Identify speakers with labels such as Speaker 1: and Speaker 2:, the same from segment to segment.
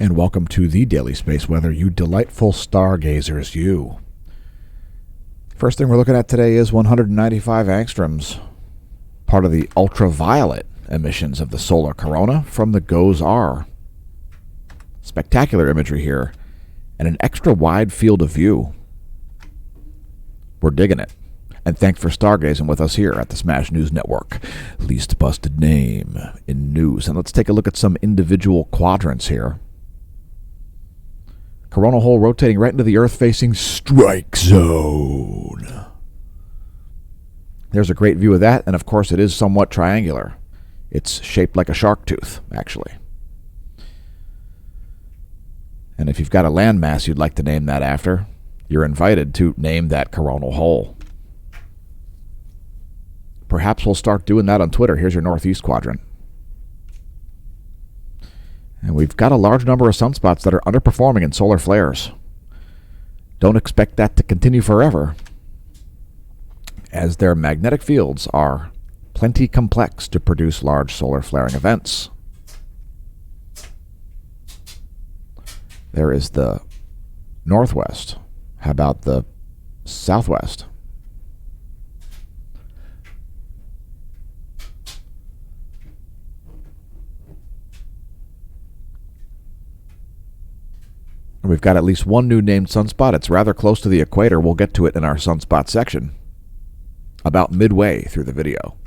Speaker 1: And welcome to the Daily Space Weather, you delightful stargazers, you. First thing we're looking at today is 195 angstroms, part of the ultraviolet emissions of the solar corona from the GOES-R. Spectacular imagery here, and an extra wide field of view. We're digging it. And thanks for stargazing with us here at the Smash News Network. Least busted name in news. And let's take a look at some individual quadrants here. Coronal hole rotating right into the Earth-facing strike zone. There's a great view of that, and of course it is somewhat triangular. It's shaped like a shark tooth, actually. And if you've got a landmass you'd like to name that after, you're invited to name that coronal hole. Perhaps we'll start doing that on Twitter. Here's your northeast quadrant. And we've got a large number of sunspots that are underperforming in solar flares. Don't expect that to continue forever, as their magnetic fields are plenty complex to produce large solar flaring events. There is the northwest. How about the southwest? We've got at least one new named sunspot. It's rather close to the equator. We'll get to it in our sunspot section about midway through the video.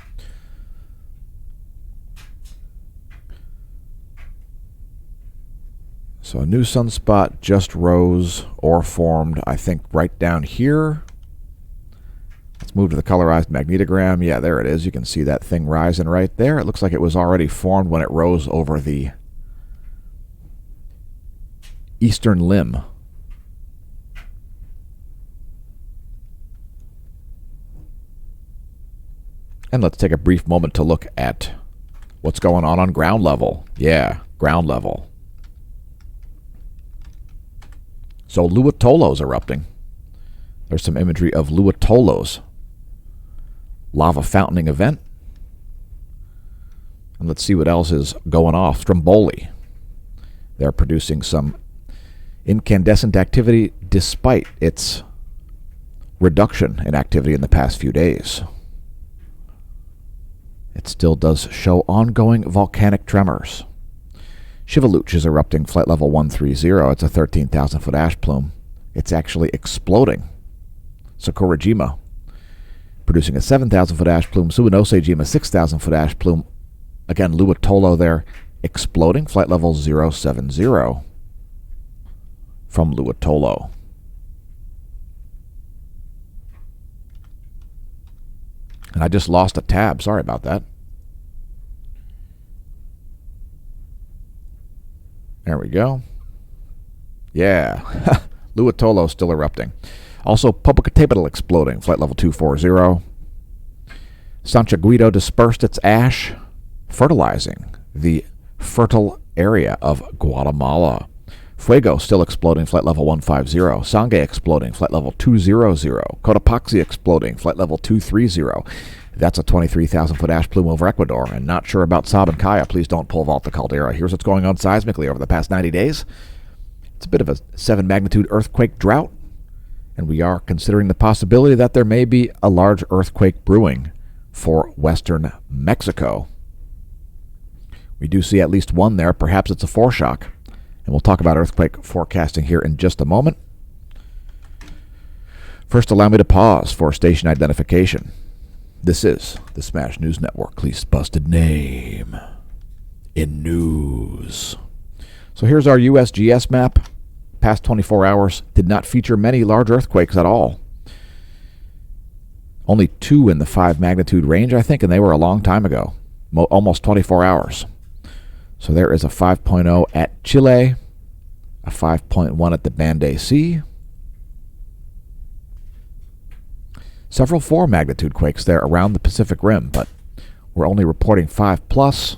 Speaker 1: So a new sunspot just rose or formed, I think, right down here. Let's move to the colorized magnetogram. Yeah, there it is. You can see that thing rising right there. It looks like it was already formed when it rose over the eastern limb. And let's take a brief moment to look at what's going on ground level. Yeah, ground level. So Luatolo's erupting. There's some imagery of Luatolo's lava fountaining event. And let's see what else is going off. Stromboli. They're producing some incandescent activity despite its reduction in activity in the past few days. It still does show ongoing volcanic tremors. Shivaluch is erupting flight level 130. It's a 13,000-foot ash plume. It's actually exploding. Sakurajima producing a 7,000-foot ash plume. Suwanosejima, 6,000-foot ash plume. Again, Luatolo there exploding, flight level 070 from Luatolo. And I just lost a tab. Sorry about that. There we go. Yeah. Luatolo still erupting. Also, Popocatépetl exploding. Flight level 240. Santiaguito dispersed its ash, fertilizing the fertile area of Guatemala. Fuego still exploding, flight level 150. Sangay exploding, flight level 200. Cotopaxi exploding, flight level 230. That's a 23,000-foot ash plume over Ecuador. And not sure about Sabancaya. Please don't pole vault the caldera. Here's what's going on seismically over the past 90 days. It's a bit of a 7-magnitude earthquake drought. And we are considering the possibility that there may be a large earthquake brewing for western Mexico. We do see at least one there. Perhaps it's a foreshock. And we'll talk about earthquake forecasting here in just a moment. First, allow me to pause for station identification. This is the Smash News Network, least busted name in news. So here's our USGS map. Past 24 hours did not feature many large earthquakes at all. Only 2 in the 5-magnitude range, I think, and they were a long time ago, almost 24 hours. So there is a 5.0 at Chile, a 5.1 at the Bande Sea. Several 4-magnitude quakes there around the Pacific Rim, but we're only reporting 5+.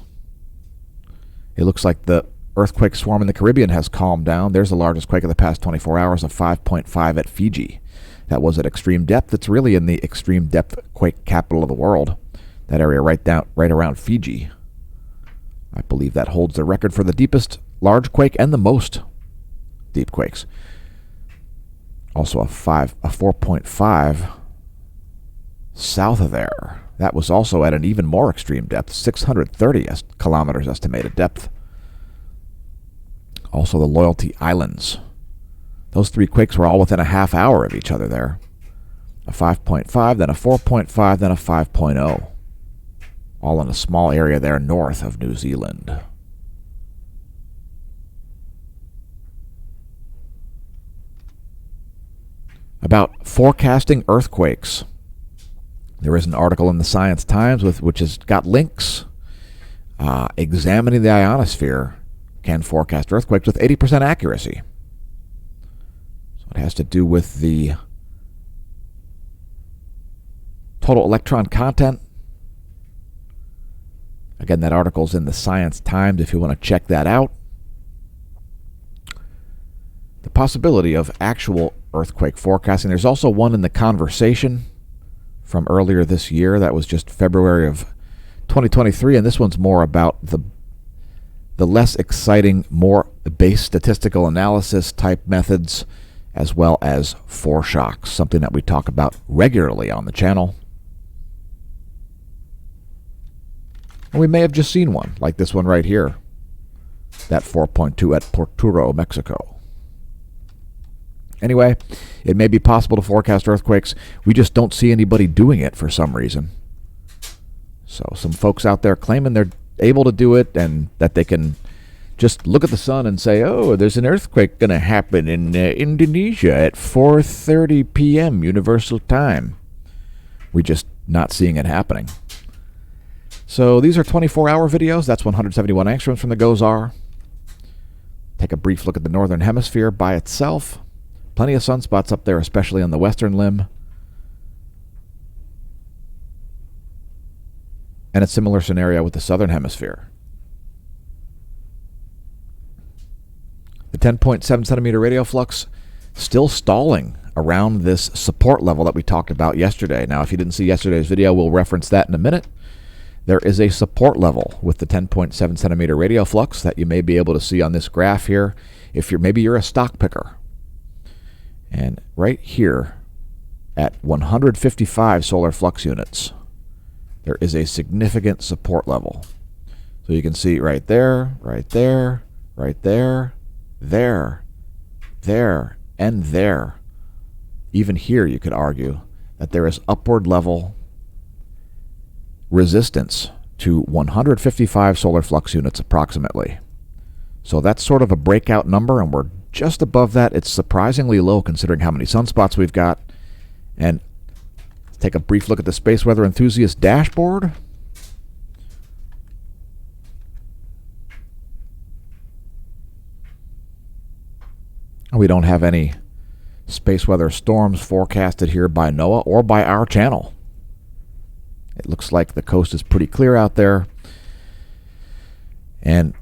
Speaker 1: It looks like the earthquake swarm in the Caribbean has calmed down. There's the largest quake of the past 24 hours, of 5.5 at Fiji. That was at extreme depth. It's really in the extreme depth quake capital of the world. That area right around Fiji. I believe that holds the record for the deepest large quake and the most deep quakes. Also a 4.5 south of there. That was also at an even more extreme depth, 630 kilometers estimated depth. Also the Loyalty Islands. Those 3 quakes were all within a half hour of each other there. A 5.5, then a 4.5, then a 5.0. All in a small area there north of New Zealand. About forecasting earthquakes. There is an article in the Science Times which has got links. Examining the ionosphere can forecast earthquakes with 80% accuracy. So it has to do with the total electron content. Again, that article's in the Science Times if you want to check that out. The possibility of actual earthquake forecasting. There's also one in the Conversation from earlier this year. That was just February of 2023, and this one's more about the less exciting, more base statistical analysis type methods, as well as foreshocks, something that we talk about regularly on the channel. And we may have just seen one, like this one right here, that 4.2 at Porturo, Mexico. Anyway, it may be possible to forecast earthquakes. We just don't see anybody doing it for some reason. So some folks out there claiming they're able to do it and that they can just look at the sun and say, oh, there's an earthquake going to happen in Indonesia at 4:30 p.m. Universal Time. We're just not seeing it happening. So these are 24-hour videos. That's 171 angstroms from the GOES-R. Take a brief look at the northern hemisphere by itself. Plenty of sunspots up there, especially on the western limb. And a similar scenario with the southern hemisphere. The 10.7 centimeter radial flux still stalling around this support level that we talked about yesterday. Now, if you didn't see yesterday's video, we'll reference that in a minute. There is a support level with the 10.7 centimeter radial flux that you may be able to see on this graph here if maybe you're a stock picker. And right here at 155 solar flux units, there is a significant support level. So you can see right there, right there, right there, there, there, and there. Even here you could argue that there is upward level resistance to 155 solar flux units approximately. So that's sort of a breakout number, and we're just above that. It's surprisingly low considering how many sunspots we've got. And let's take a brief look at the Space Weather Enthusiast dashboard. We don't have any space weather storms forecasted here by NOAA or by our channel. It looks like the coast is pretty clear out there. And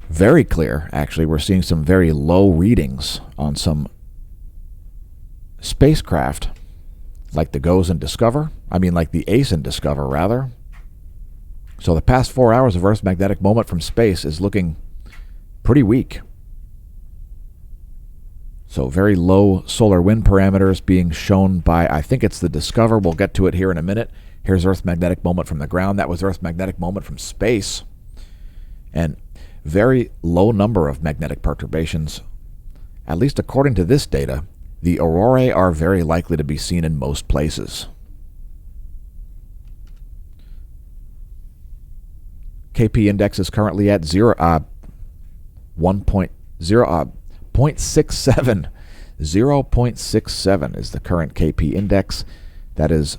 Speaker 1: very clear, actually. We're seeing some very low readings on some spacecraft, like the GOES and Discover. Like the ACE and Discover, rather. So the past 4 hours of Earth's magnetic moment from space is looking pretty weak. So very low solar wind parameters being shown by, I think it's the Discover. We'll get to it here in a minute. Here's Earth's magnetic moment from the ground. That was Earth's magnetic moment from space. And very low number of magnetic perturbations. At least according to this data, the aurorae are very likely to be seen in most places. KP index is currently at 0.67. 0.67 is the current KP index. That is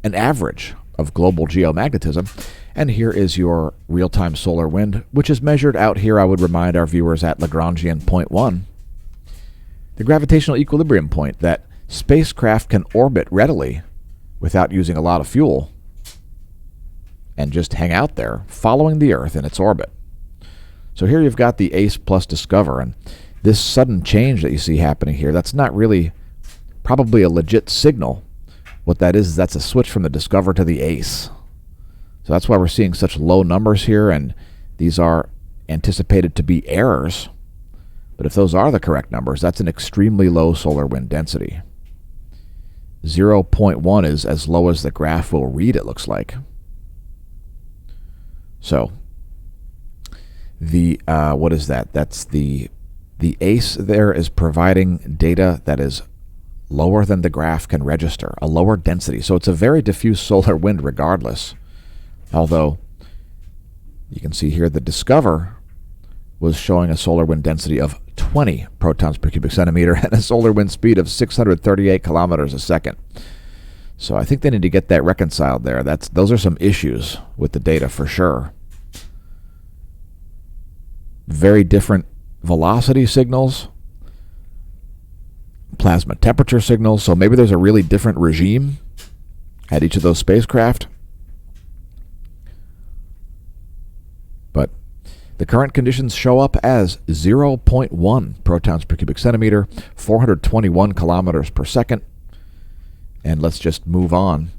Speaker 1: an average of global geomagnetism. And here is your real-time solar wind, which is measured out here, I would remind our viewers, at Lagrangian point 1. The gravitational equilibrium point that spacecraft can orbit readily without using a lot of fuel and just hang out there, following the Earth in its orbit. So here you've got the ACE plus Discover, and this sudden change that you see happening here, that's not really probably a legit signal. What that is that's a switch from the Discover to the ACE. So that's why we're seeing such low numbers here, and these are anticipated to be errors. But if those are the correct numbers, that's an extremely low solar wind density. 0.1 is as low as the graph will read, it looks like. So the what is that? That's the ACE there is providing data that is lower than the graph can register, a lower density. So it's a very diffuse solar wind regardless. Although you can see here the Discover was showing a solar wind density of 20 protons per cubic centimeter and a solar wind speed of 638 kilometers a second. So I think they need to get that reconciled there. Those are some issues with the data for sure. Very different velocity signals, plasma temperature signals, so maybe there's a really different regime at each of those spacecraft. But the current conditions show up as 0.1 protons per cubic centimeter, 421 kilometers per second. And let's just move on.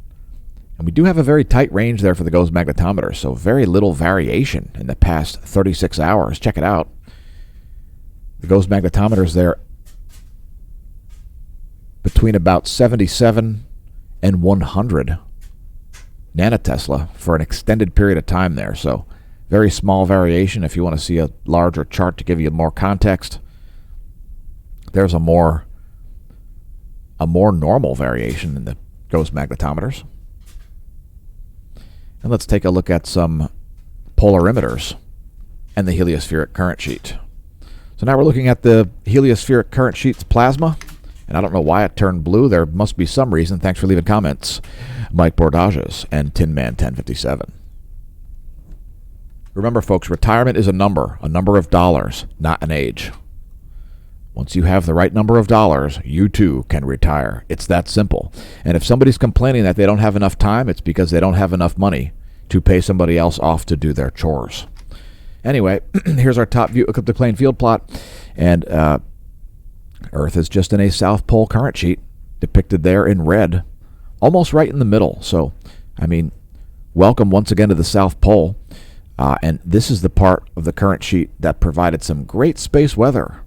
Speaker 1: And we do have a very tight range there for the GOES magnetometer, so very little variation in the past 36 hours. Check it out. The GOES magnetometer is there between about 77 and 100 nanotesla for an extended period of time there. So very small variation. If you want to see a larger chart to give you more context, there's a more normal variation in the GOES magnetometers. And let's take a look at some polarimeters and the heliospheric current sheet. So now we're looking at the heliospheric current sheet's plasma. And I don't know why it turned blue. There must be some reason. Thanks for leaving comments. Mike Bordages and Tinman 1057. Remember, folks, retirement is a number of dollars, not an age. Once you have the right number of dollars, you too can retire. It's that simple. And if somebody's complaining that they don't have enough time, it's because they don't have enough money to pay somebody else off to do their chores. Anyway, here's our top view of the plane field plot. And Earth is just in a South Pole current sheet, depicted there in red, almost right in the middle. So, I mean, welcome once again to the South Pole. And this is the part of the current sheet that provided some great space weather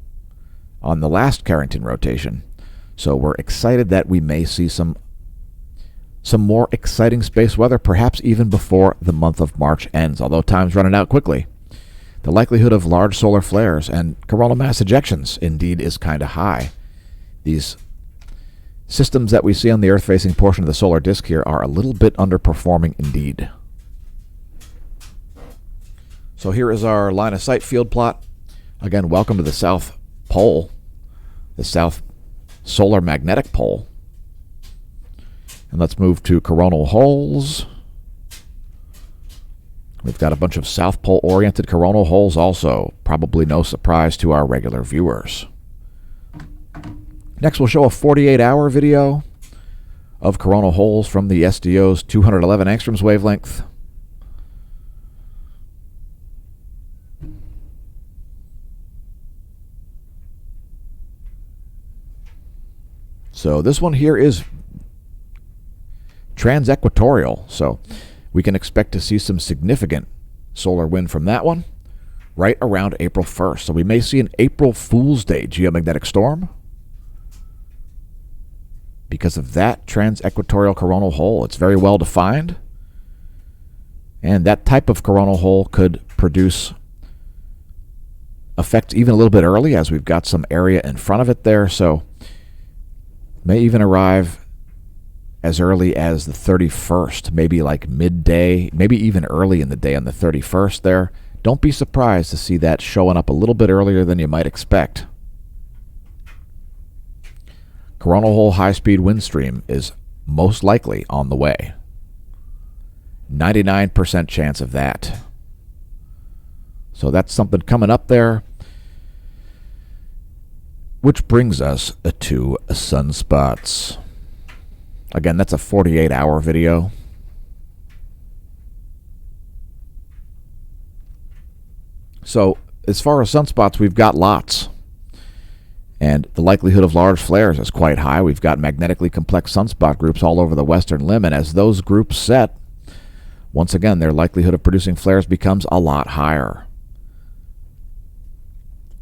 Speaker 1: on the last Carrington rotation. So we're excited that we may see some more exciting space weather, perhaps even before the month of March ends, although time's running out quickly. The likelihood of large solar flares and coronal mass ejections indeed is kind of high. These systems that we see on the Earth-facing portion of the solar disk here are a little bit underperforming indeed. So here is our line of sight field plot. Again, welcome to the South Pole, the South Solar Magnetic Pole. And let's move to coronal holes. We've got a bunch of South Pole-oriented coronal holes also. Probably no surprise to our regular viewers. Next, we'll show a 48-hour video of coronal holes from the SDO's 211 angstroms wavelength. So this one here is transequatorial, so we can expect to see some significant solar wind from that one right around April 1st. So we may see an April Fool's Day geomagnetic storm because of that transequatorial coronal hole. It's very well defined, and that type of coronal hole could produce effects even a little bit early, as we've got some area in front of it there. So may even arrive as early as the 31st, maybe like midday, maybe even early in the day on the 31st there. Don't be surprised to see that showing up a little bit earlier than you might expect. Coronal hole high-speed wind stream is most likely on the way. 99% chance of that. So that's something coming up there. Which brings us to sunspots. Again, that's a 48-hour video. So as far as sunspots, we've got lots. And the likelihood of large flares is quite high. We've got magnetically complex sunspot groups all over the western limb. And as those groups set, once again, their likelihood of producing flares becomes a lot higher.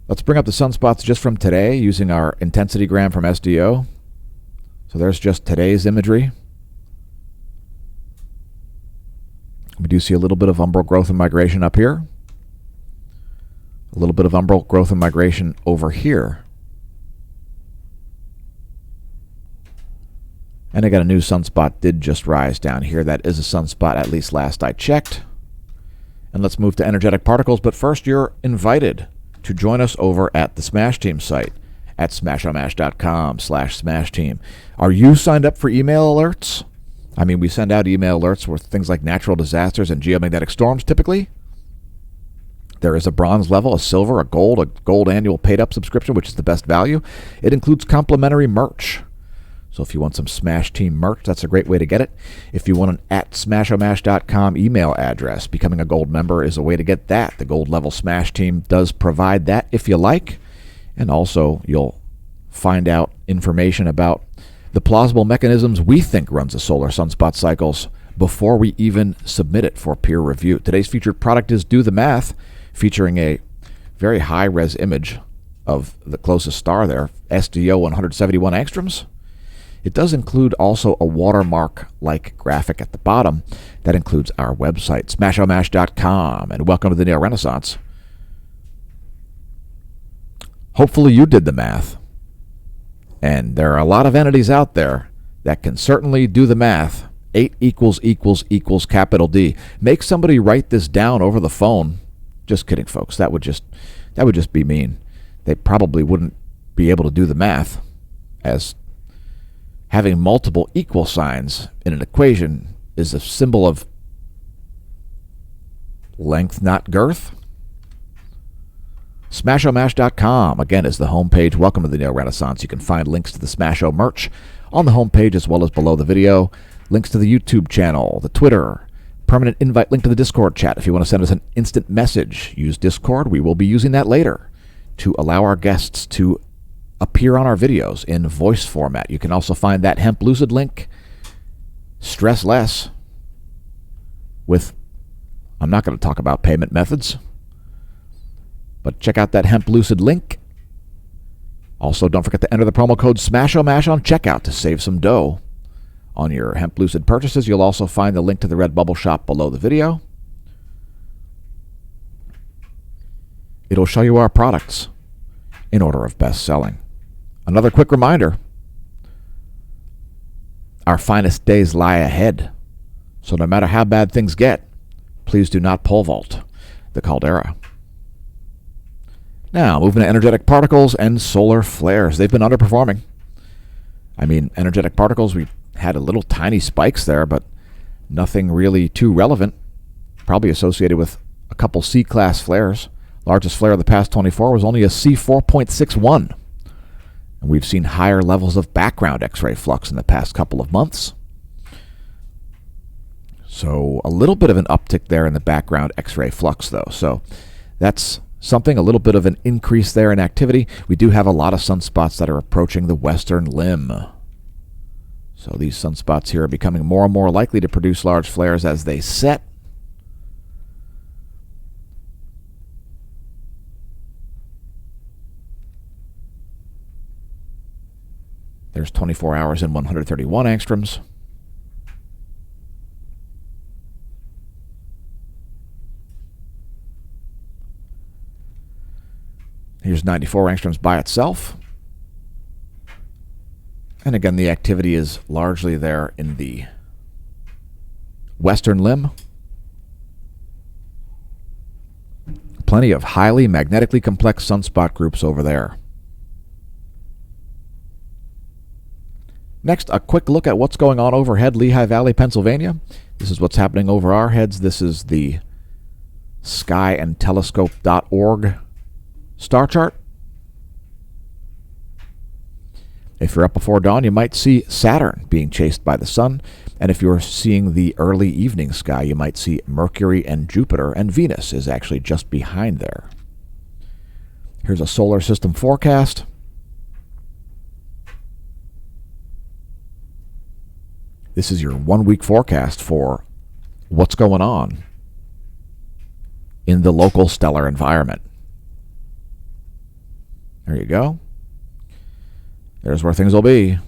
Speaker 1: Let's bring up the sunspots just from today using our intensitygram from SDO. So there's just today's imagery. We do see a little bit of umbral growth and migration up here. A little bit of umbral growth and migration over here. And I got a new sunspot did just rise down here. That is a sunspot, at least last I checked. And let's move to energetic particles. But first, you're invited to join us over at the Smash Team site at smashomash.com/SmashTeam. Are you signed up for email alerts? I mean, we send out email alerts with things like natural disasters and geomagnetic storms typically. There is a bronze level, a silver, a gold annual paid-up subscription, which is the best value. It includes complimentary merch. So if you want some Smash Team merch, that's a great way to get it. If you want an at smashomash.com email address, becoming a gold member is a way to get that. The gold level Smash Team does provide that if you like. And also, you'll find out information about the plausible mechanisms we think runs the solar sunspot cycles before we even submit it for peer review. Today's featured product is Do the Math, featuring a very high-res image of the closest star there, SDO 171 angstroms. It does include also a watermark-like graphic at the bottom that includes our website, smashomash.com, and welcome to the Neo Renaissance. Hopefully you did the math. And there are a lot of entities out there that can certainly do the math. 8 == capital D. Make somebody write this down over the phone. Just kidding, folks. That would just be mean. They probably wouldn't be able to do the math, as having multiple equal signs in an equation is a symbol of length, not girth. Smashomash.com, again, is the homepage. Welcome to the Neo Renaissance. You can find links to the Smasho merch on the homepage as well as below the video. Links to the YouTube channel, the Twitter, permanent invite link to the Discord chat. If you want to send us an instant message, use Discord. We will be using that later to allow our guests to appear on our videos in voice format. You can also find that Hemp Lucid link, stress less, with, I'm not going to talk about payment methods, but check out that Hemp Lucid link. Also, don't forget to enter the promo code SMASHOMASH on checkout to save some dough on your Hemp Lucid purchases. You'll also find the link to the Redbubble shop below the video. It'll show you our products in order of best selling. Another quick reminder, our finest days lie ahead. So no matter how bad things get, please do not pole vault the caldera. Now, moving to energetic particles and solar flares. They've been underperforming. I mean, energetic particles, we had a little tiny spikes there, but nothing really too relevant. Probably associated with a couple C-class flares. Largest flare of the past 24 was only a C4.61. And we've seen higher levels of background X-ray flux in the past couple of months. So a little bit of an uptick there in the background X-ray flux, though. So that's something, a little bit of an increase there in activity. We do have a lot of sunspots that are approaching the western limb. So these sunspots here are becoming more and more likely to produce large flares as they set. There's 24 hours and 131 angstroms. Here's 94 angstroms by itself. And again, the activity is largely there in the western limb. Plenty of highly magnetically complex sunspot groups over there. Next, a quick look at what's going on overhead Lehigh Valley, Pennsylvania. This is what's happening over our heads. This is the skyandtelescope.org star chart. If you're up before dawn, you might see Saturn being chased by the sun. And if you're seeing the early evening sky, you might see Mercury and Jupiter, and Venus is actually just behind there. Here's a solar system forecast. This is your 1 week forecast for what's going on in the local stellar environment. There you go. There's where things will be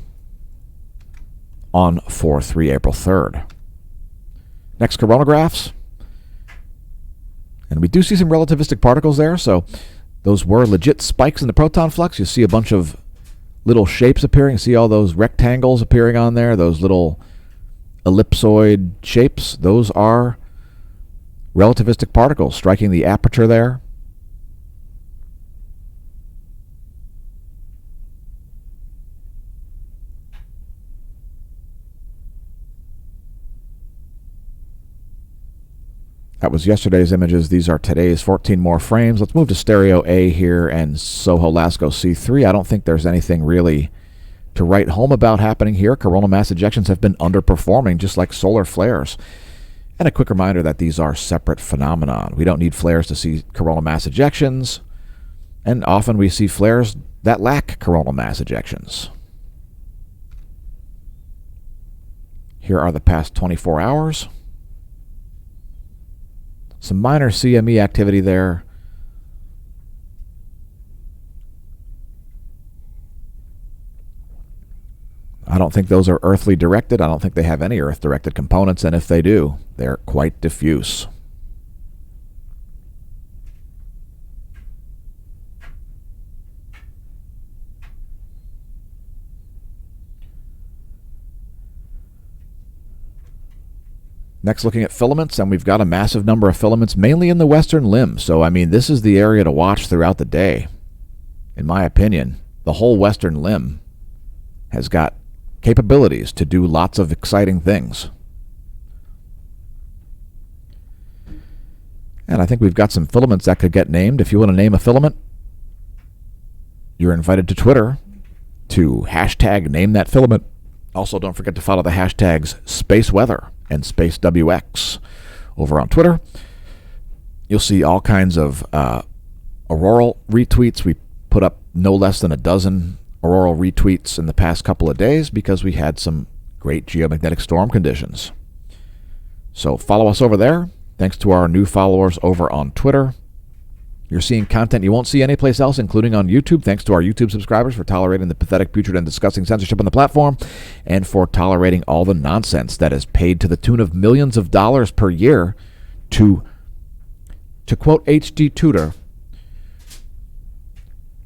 Speaker 1: on 4/3, April 3rd. Next, coronagraphs. And we do see some relativistic particles there, so those were legit spikes in the proton flux. You see a bunch of little shapes appearing. See all those rectangles appearing on there, those little ellipsoid shapes. Those are relativistic particles striking the aperture there. That was yesterday's images. These are today's 14 more frames. Let's move to stereo A here and Soho Lasco C3. I don't think there's anything really to write home about happening here. Coronal mass ejections have been underperforming, just like solar flares. And a quick reminder that these are separate phenomena. We don't need flares to see coronal mass ejections, and often we see flares that lack coronal mass ejections. Here are the past 24 hours. Some minor CME activity there. I don't think those are earthly directed. I don't think they have any earth-directed components, and if they do, they're quite diffuse. Next, looking at filaments, and we've got a massive number of filaments, mainly in the western limb. So, I mean, this is the area to watch throughout the day. In my opinion, the whole western limb has got capabilities to do lots of exciting things. And I think we've got some filaments that could get named. If you want to name a filament, you're invited to Twitter to hashtag name that filament. Also, don't forget to follow the hashtags SpaceWeather and SpaceWX over on Twitter. You'll see all kinds of auroral retweets. We put up no less than a dozen auroral retweets in the past couple of days because we had some great geomagnetic storm conditions. So follow us over there. Thanks to our new followers over on Twitter. You're seeing content you won't see anyplace else, including on YouTube. Thanks to our YouTube subscribers for tolerating the pathetic, putrid, and disgusting censorship on the platform, and for tolerating all the nonsense that is paid to the tune of millions of dollars per year to quote HD Tudor,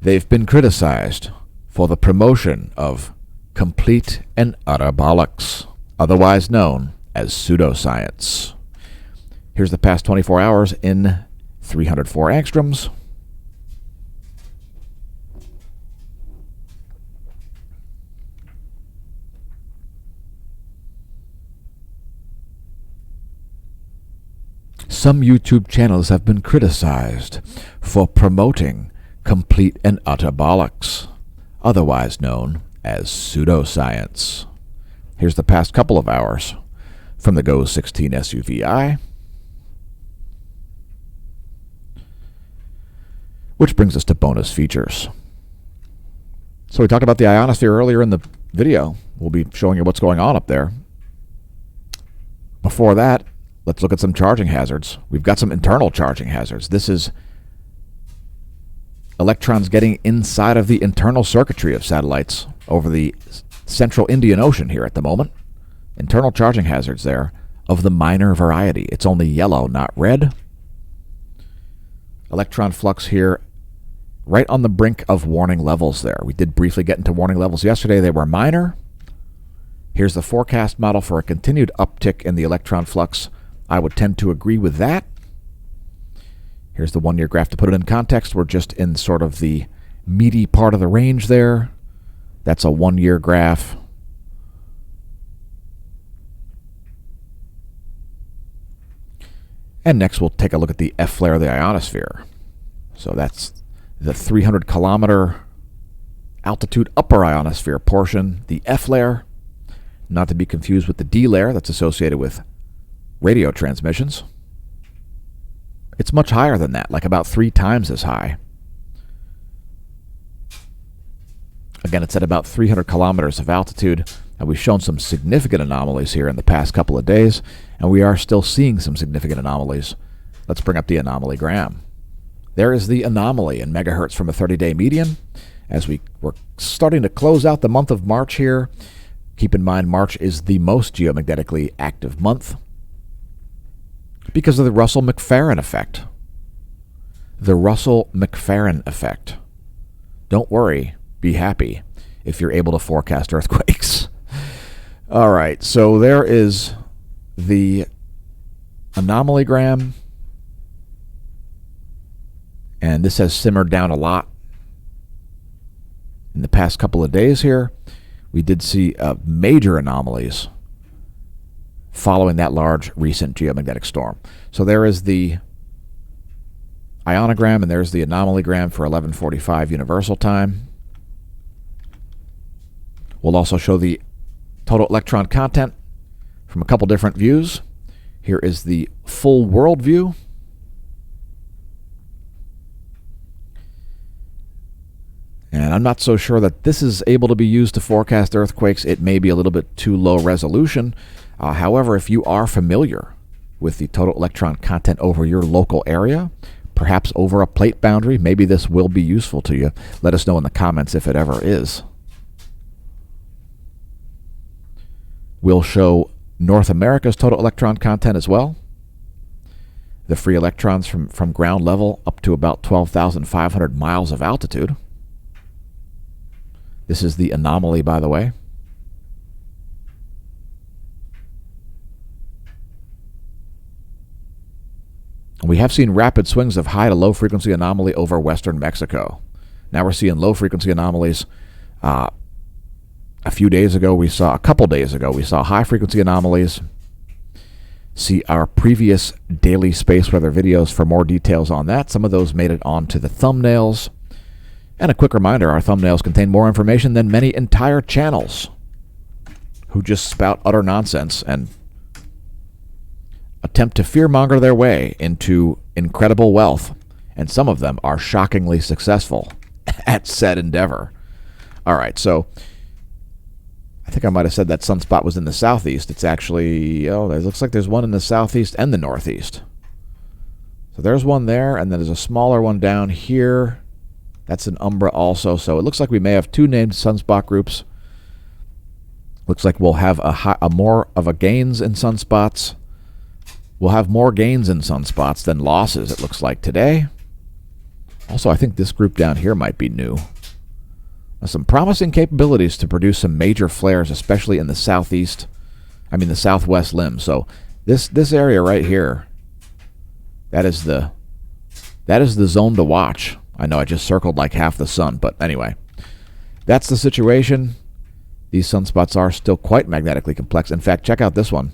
Speaker 1: they've been criticized for the promotion of complete and utter bollocks, otherwise known as pseudoscience. Here's the past 24 hours in 304 angstroms. Some YouTube channels have been criticized for promoting complete and utter bollocks, otherwise known as pseudoscience. Here's the past couple of hours from the GO 16 SUVI. Which brings us to bonus features. So we talked about the ionosphere earlier in the video. We'll be showing you what's going on up there. Before that, let's look at some charging hazards. We've got some internal charging hazards. This is electrons getting inside of the internal circuitry of satellites over the central Indian Ocean here at the moment. Internal charging hazards there of the minor variety. It's only yellow, not red. Electron flux here right on the brink of warning levels there. We did briefly get into warning levels yesterday. They were minor. Here's the forecast model for a continued uptick in the electron flux. I would tend to agree with that. Here's the one-year graph to put it in context. We're just in sort of the meaty part of the range there. That's a one-year graph. And next we'll take a look at the F flare of the ionosphere. So that's the 300-kilometer altitude upper ionosphere portion, the F layer, not to be confused with the D layer that's associated with radio transmissions. It's much higher than that, like about 3 times as high. Again, it's at about 300 kilometers of altitude, and we've shown some significant anomalies here in the past couple of days, and we are still seeing some significant anomalies. Let's bring up the anomaly gram. There is the anomaly in megahertz from a 30-day median. As we're starting to close out the month of March here, keep in mind March is the most geomagnetically active month because of the Russell-McLaren effect. The Russell-McLaren effect. Don't worry, be happy if you're able to forecast earthquakes. All right, so there is the anomalygram, and this has simmered down a lot in the past couple of days here. We did see major anomalies following that large recent geomagnetic storm. So there is the ionogram, and there's the anomalygram for 11:45 universal time. We'll also show the total electron content from a couple different views. Here is the full world view. And I'm not so sure that this is able to be used to forecast earthquakes. It may be a little bit too low resolution. However, if you are familiar with the total electron content over your local area, perhaps over a plate boundary, maybe this will be useful to you. Let us know in the comments if it ever is. We'll show North America's total electron content as well. The free electrons from ground level up to about 12,500 miles of altitude. This is the anomaly, by the way. We have seen rapid swings of high to low frequency anomaly over western Mexico. Now we're seeing low frequency anomalies. A couple days ago, we saw high frequency anomalies. See our previous daily space weather videos for more details on that. Some of those made it onto the thumbnails. And a quick reminder, our thumbnails contain more information than many entire channels who just spout utter nonsense and attempt to fearmonger their way into incredible wealth. And some of them are shockingly successful at said endeavor. All right, so I think I might have said that sunspot was in the southeast. It's actually, it looks like there's one in the southeast and the northeast. So there's one there, and then there's a smaller one down here. That's an umbra also. So it looks like we may have two named sunspot groups. Looks like we'll have a more of a gains in sunspots. We'll have more gains in sunspots than losses, it looks like today. Also, I think this group down here might be new. Some promising capabilities to produce some major flares, especially in the southwest limb. So this area right here, that is the zone to watch. I know I just circled like half the sun, but anyway, that's the situation. These sunspots are still quite magnetically complex. In fact, check out this one.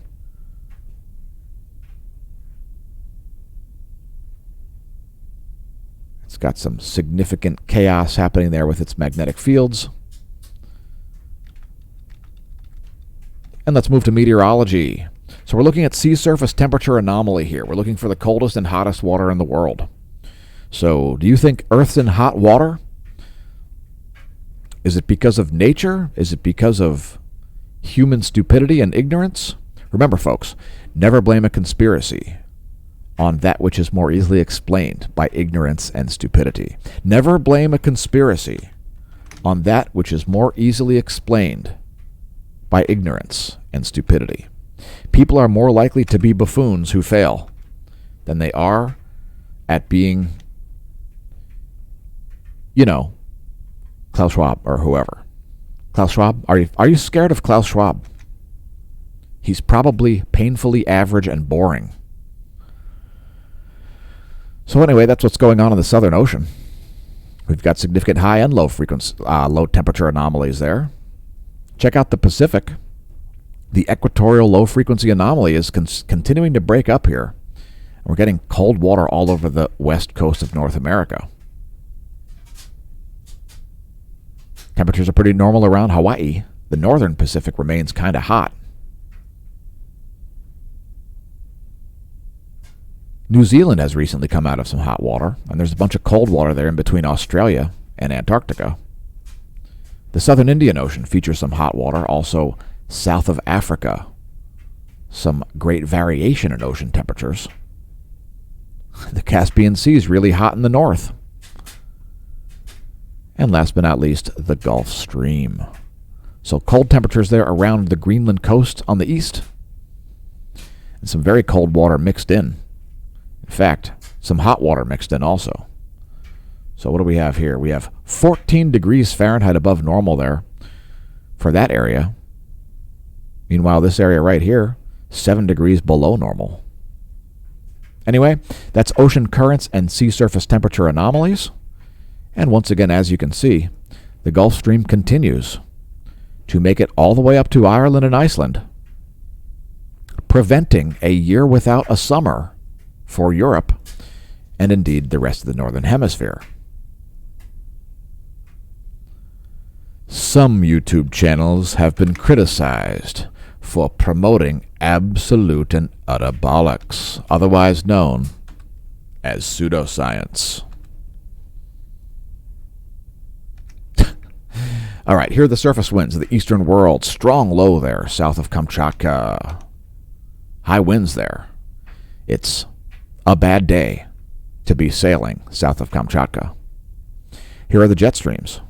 Speaker 1: It's got some significant chaos happening there with its magnetic fields. And let's move to meteorology. So we're looking at sea surface temperature anomaly here. We're looking for the coldest and hottest water in the world. So do you think Earth's in hot water? Is it because of nature? Is it because of human stupidity and ignorance? Remember, folks, never blame a conspiracy on that which is more easily explained by ignorance and stupidity. Never blame a conspiracy on that which is more easily explained by ignorance and stupidity. People are more likely to be buffoons who fail than they are at being, Klaus Schwab or whoever. Klaus Schwab? Are you scared of Klaus Schwab? He's probably painfully average and boring. So anyway, that's what's going on in the Southern Ocean. We've got significant high and low frequency, low temperature anomalies there. Check out the Pacific. The equatorial low frequency anomaly is continuing to break up here. We're getting cold water all over the west coast of North America. Temperatures are pretty normal around Hawaii. The northern Pacific remains kind of hot. New Zealand has recently come out of some hot water, and there's a bunch of cold water there in between Australia and Antarctica. The southern Indian Ocean features some hot water, also south of Africa. Some great variation in ocean temperatures. The Caspian Sea is really hot in the north. And last but not least, the Gulf Stream. So cold temperatures there around the Greenland coast on the east. And some very cold water mixed in. In fact, some hot water mixed in also. So what do we have here? We have 14 degrees Fahrenheit above normal there for that area. Meanwhile, this area right here, 7 degrees below normal. Anyway, that's ocean currents and sea surface temperature anomalies. And once again, as you can see, the Gulf Stream continues to make it all the way up to Ireland and Iceland, preventing a year without a summer for Europe and indeed the rest of the Northern Hemisphere. Some YouTube channels have been criticized for promoting absolute and utter bollocks, otherwise known as pseudoscience. All right, here are the surface winds of the eastern world. Strong low there, south of Kamchatka. High winds there. It's a bad day to be sailing south of Kamchatka. Here are the jet streams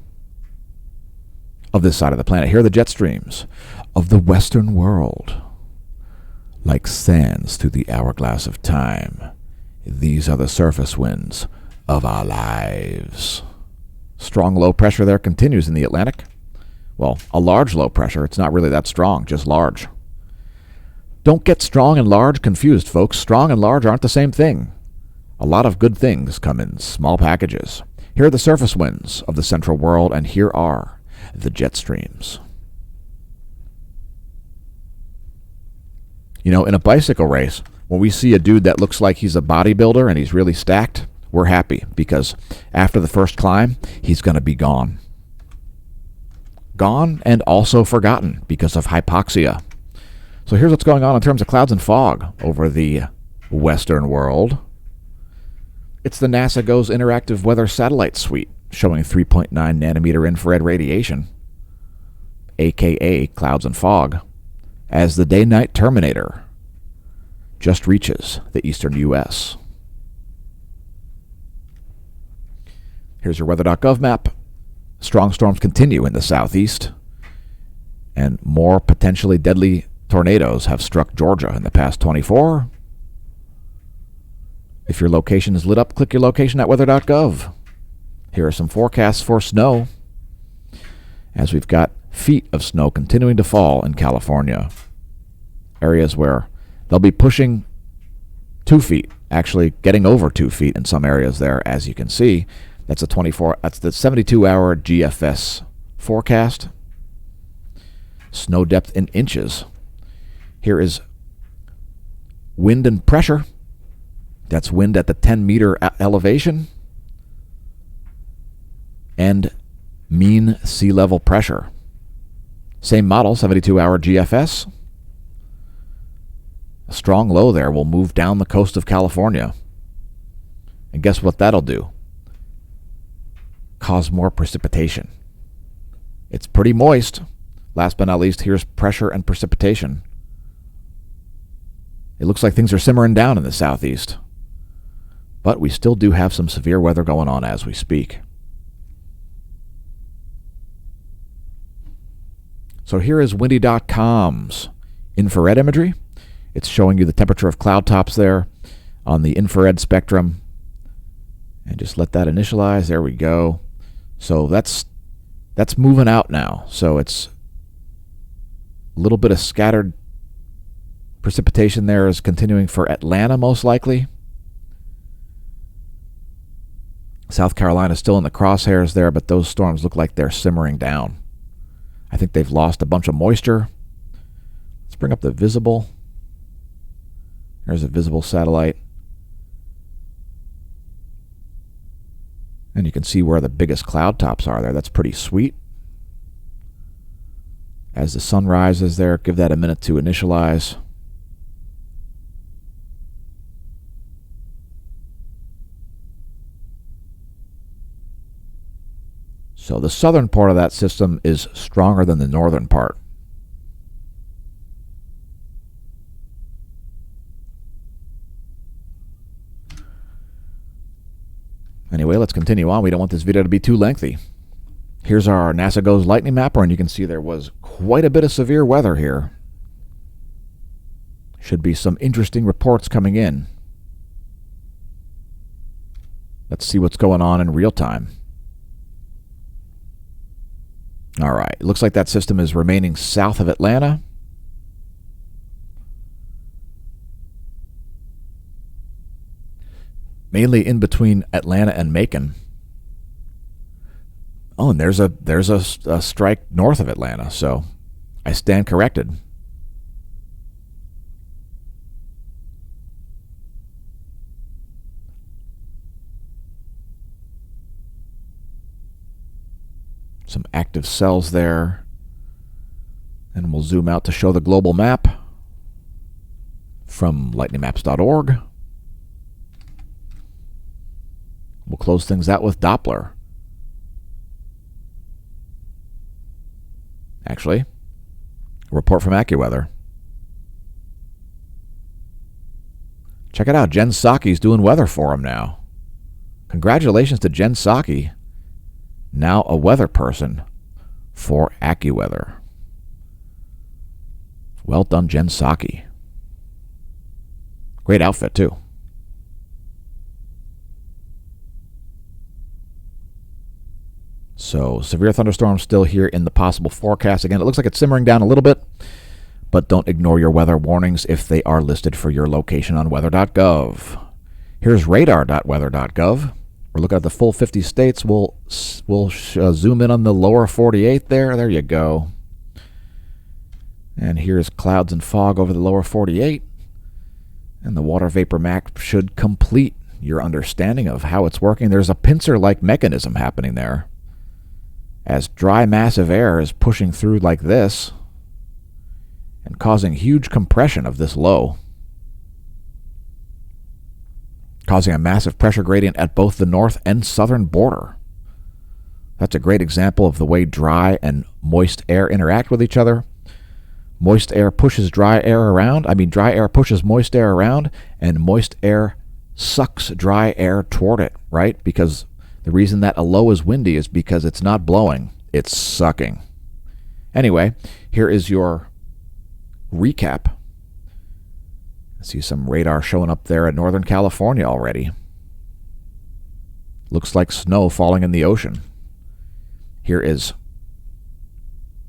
Speaker 1: of this side of the planet. Here are the jet streams of the western world. Like sands through the hourglass of time, these are the surface winds of our lives. Strong low pressure there continues in the Atlantic. Well, a large low pressure. It's not really that strong, just large. Don't get strong and large confused, folks. Strong and large aren't the same thing. A lot of good things come in small packages. Here are the surface winds of the central world, and here are the jet streams. You know, in a bicycle race, when we see a dude that looks like he's a bodybuilder and he's really stacked, we're happy because after the first climb, he's going to be gone. Gone and also forgotten because of hypoxia. So here's what's going on in terms of clouds and fog over the western world. It's the NASA GOES Interactive Weather Satellite Suite showing 3.9 nanometer infrared radiation, aka clouds and fog, as the day-night terminator just reaches the eastern U.S. Here's your weather.gov map. Strong storms continue in the southeast, and more potentially deadly tornadoes have struck Georgia in the past 24. If your location is lit up, click your location at weather.gov. Here are some forecasts for snow, as we've got feet of snow continuing to fall in California. Areas where they'll be pushing 2 feet, actually getting over 2 feet in some areas there, as you can see. That's the 72-hour GFS forecast. Snow depth in inches. Here is wind and pressure. That's wind at the 10-meter elevation. And mean sea level pressure. Same model, 72-hour GFS. A strong low there will move down the coast of California. And guess what that'll do? Cause more precipitation. It's pretty moist. Last but not least, here's pressure and precipitation. It looks like things are simmering down in the southeast. But we still do have some severe weather going on as we speak. So here is windy.com's infrared imagery. It's showing you the temperature of cloud tops there on the infrared spectrum. And just let that initialize. There we go. So that's moving out now. So it's a little bit of scattered precipitation there is continuing for Atlanta most likely. South Carolina is still in the crosshairs there, but those storms look like they're simmering down. I think they've lost a bunch of moisture. Let's bring up the visible. There's a visible satellite. And you can see where the biggest cloud tops are there. That's pretty sweet. As the sun rises there, give that a minute to initialize. So the southern part of that system is stronger than the northern part. Anyway, let's continue on. We don't want this video to be too lengthy. Here's our NASA GOES lightning mapper, and you can see there was quite a bit of severe weather here. Should be some interesting reports coming in. Let's see what's going on in real time. All right, it looks like that system is remaining south of Atlanta. Mainly in between Atlanta and Macon. Oh, and there's a strike north of Atlanta, so I stand corrected. Some active cells there. And we'll zoom out to show the global map from lightningmaps.org. We'll close things out with Doppler. Actually, a report from AccuWeather. Check it out. Jen Psaki's doing weather for him now. Congratulations to Jen Psaki, now a weather person for AccuWeather. Well done, Jen Psaki. Great outfit, too. So, severe thunderstorms still here in the possible forecast. Again, it looks like it's simmering down a little bit, but don't ignore your weather warnings if they are listed for your location on weather.gov. Here's radar.weather.gov. We're looking at the full 50 states. We'll zoom in on the lower 48 there. There you go. And here's clouds and fog over the lower 48. And the water vapor map should complete your understanding of how it's working. There's a pincer-like mechanism happening there. As dry massive air is pushing through like this and causing huge compression of this low, causing a massive pressure gradient at both the north and southern border. That's a great example of the way dry and moist air interact with each other. Moist air pushes dry air around. Dry air pushes moist air around, and moist air sucks dry air toward it, right? Because the reason that a low is windy is because it's not blowing, it's sucking. Anyway, here is your recap. I see some radar showing up there at Northern California already. Looks like snow falling in the ocean. Here is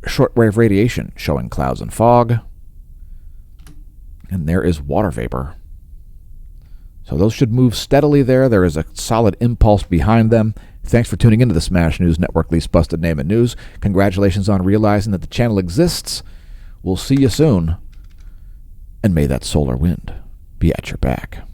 Speaker 1: shortwave radiation showing clouds and fog. And there is water vapor. So those should move steadily there. There is a solid impulse behind them. Thanks for tuning into the Smash News Network, least busted name in news. Congratulations on realizing that the channel exists. We'll see you soon. And may that solar wind be at your back.